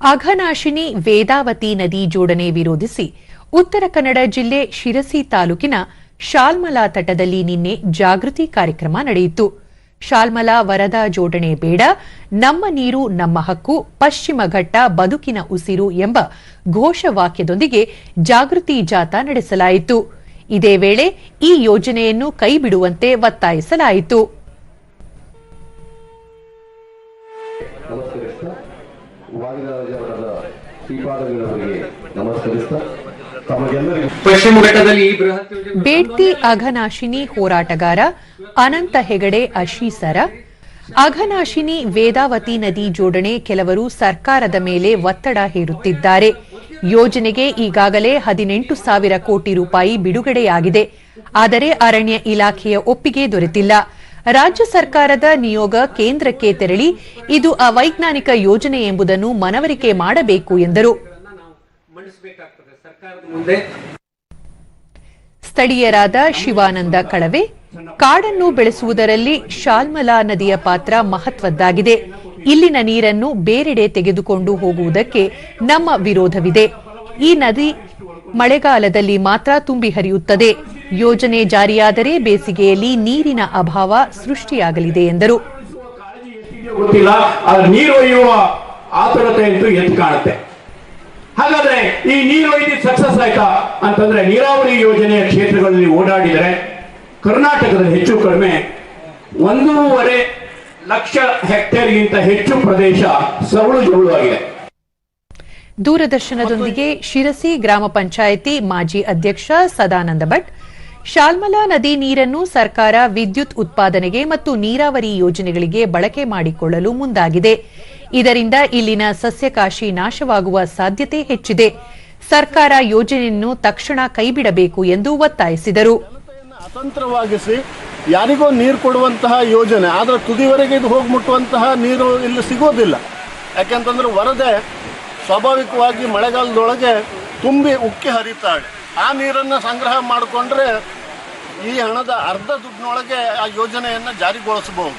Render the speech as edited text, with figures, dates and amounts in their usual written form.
ಅಘನಾಶಿನಿ ವೇದಾವತಿ ನದಿ ಜೋಡಣೆ ವಿರೋಧಿಸಿ ಉತ್ತರ ಕನ್ನಡ ಜಿಲ್ಲೆ ಶಿರಸಿ ತಾಲೂಕಿನ ಶಾಲ್ಮಲಾ ತಟದಲ್ಲಿ ನಿನ್ನೆ ಜಾಗೃತಿ ಕಾರ್ಯಕ್ರಮ ನಡೆಯಿತು. ಶಾಲ್ಮಲಾ ವರದಾ ಜೋಡಣೆ ಬೇಡ, ನಮ್ಮ ನೀರು ನಮ್ಮ ಹಕ್ಕು, ಪಶ್ಚಿಮ ಘಟ್ಟ ಬದುಕಿನ ಉಸಿರು ಎಂಬ ಘೋಷವಾಕ್ಯದೊಂದಿಗೆ ಜಾಗೃತಿ ಜಾಥಾ ನಡೆಸಲಾಯಿತು. ಇದೇ ವೇಳೆ ಈ ಯೋಜನೆಯನ್ನು ಕೈಬಿಡುವಂತೆ ಒತ್ತಾಯಿಸಲಾಯಿತು. ಬೇಡ್ತಿ ಅಘನಾಶಿನಿ ಹೋರಾಟಗಾರ ಅನಂತ ಹೆಗಡೆ ಅಶೀಸರ, ಅಘನಾಶಿನಿ ವೇದಾವತಿ ನದಿ ಜೋಡಣೆ ಕೆಲವರು ಸರ್ಕಾರದ ಮೇಲೆ ಒತ್ತಡ ಹೇರುತ್ತಿದ್ದಾರೆ. ಯೋಜನೆಗೆ ಈಗಾಗಲೇ 18,000 ಕೋಟಿ ರೂಪಾಯಿ ಬಿಡುಗಡೆಯಾಗಿದೆ. ಆದರೆ ಅರಣ್ಯ ಇಲಾಖೆಯ ಒಪ್ಪಿಗೆ ದೊರೆತಿಲ್ಲ. ರಾಜ್ಯ ಸರ್ಕಾರದ ನಿಯೋಗ ಕೇಂದ್ರಕ್ಕೆ ತೆರಳಿ ಇದು ಅವೈಜ್ಞಾನಿಕ ಯೋಜನೆ ಎಂಬುದನ್ನು ಮನವರಿಕೆ ಮಾಡಬೇಕು ಎಂದರು. ಸ್ಥಳೀಯರಾದ ಶಿವಾನಂದ ಕಳವೆ, ಕಾಡನ್ನು ಬೆಳೆಸುವುದರಲ್ಲಿ ಶಾಲ್ಮಲಾ ನದಿಯ ಪಾತ್ರ ಮಹತ್ವದ್ದಾಗಿದೆ. ಇಲ್ಲಿನ ನೀರನ್ನು ಬೇರೆಡೆ ತೆಗೆದುಕೊಂಡು ಹೋಗುವುದಕ್ಕೆ ನಮ್ಮ ವಿರೋಧವಿದೆ. ಈ ನದಿ ಮಳೆಗಾಲದಲ್ಲಿ ಮಾತ್ರ ತುಂಬಿ ಹರಿಯುತ್ತದೆ. ಯೋಜನೆ ಜಾರಿಯಾದರೆ ಬೇಸಿಗೆಯಲ್ಲಿ ನೀರಿನ ಅಭಾವ ಸೃಷ್ಟಿಯಾಗಲಿದೆ ಎಂದರು. ನೀರು ಒಯ್ಯುವ ಆತುರತೆ ಅಂತೂ ಎದ್ದು ಕಾಣುತ್ತೆ. ಹಾಗಾದ್ರೆ ಈ ನೀರು ಒಯ್ದು ಸಕ್ಸಸ್ ಆಯ್ತಾ ಅಂತಂದ್ರೆ, ನೀರಾವರಿ ಯೋಜನೆಯ ಕ್ಷೇತ್ರಗಳಲ್ಲಿ ಓಡಾಡಿದರೆ ಕರ್ನಾಟಕದಲ್ಲಿ ಹೆಚ್ಚು ಕಡಿಮೆ 1.5 ಲಕ್ಷ ಹೆಕ್ಟೇರ್ಗಿಂತ ಹೆಚ್ಚು ಪ್ರದೇಶ ಸವಳು ಜವಳು ಆಗಿದೆ. ದೂರದರ್ಶನದೊಂದಿಗೆ ಶಿರಸಿ ಗ್ರಾಮ ಪಂಚಾಯಿತಿ ಮಾಜಿ ಅಧ್ಯಕ್ಷ ಸದಾನಂದ ಭಟ್, ಶಾಲ್ಮಲಾ ನದಿ ನೀರನ್ನು ಸರ್ಕಾರ ವಿದ್ಯುತ್ ಉತ್ಪಾದನೆಗೆ ಮತ್ತು ನೀರಾವರಿ ಯೋಜನೆಗಳಿಗೆ ಬಳಕೆ ಮಾಡಿಕೊಳ್ಳಲು ಮುಂದಾಗಿದೆ. ಇದರಿಂದ ಇಲ್ಲಿನ ಸಸ್ಯಕಾಶಿ ನಾಶವಾಗುವ ಸಾಧ್ಯತೆ ಹೆಚ್ಚಿದೆ. ಸರ್ಕಾರ ಯೋಜನೆಯನ್ನು ತಕ್ಷಣ ಕೈಬಿಡಬೇಕು ಎಂದು ಒತ್ತಾಯಿಸಿದರು. ಅತಂತ್ರವಾಗಿಸಿ ಯಾರಿಗೋ ನೀರು ಕೊಡುವಂತಹ ಯೋಜನೆ, ಆದರೆ ತುದಿವರೆಗೆ ಇದು ಹೋಗಿ ಮುಟ್ಟುವಂತಹ ನೀರು ಇಲ್ಲಿ ಸಿಗೋದಿಲ್ಲ. ಯಾಕೆಂತಂದ್ರೆ ವರದೆ ಸ್ವಾಭಾವಿಕವಾಗಿ ಮಳೆಗಾಲದೊಳಗೆ ತುಂಬಿ ಉಕ್ಕಿ ಹರಿತಾಳೆ. ಆ ನೀರನ್ನು ಸಂಗ್ರಹ ಮಾಡಿಕೊಂಡ್ರೆ ಈ ಹಣದ ಅರ್ಧ ದುಡ್ಡಿನೊಳಗೆ ಆ ಯೋಜನೆಯನ್ನು ಜಾರಿಗೊಳಿಸಬಹುದು.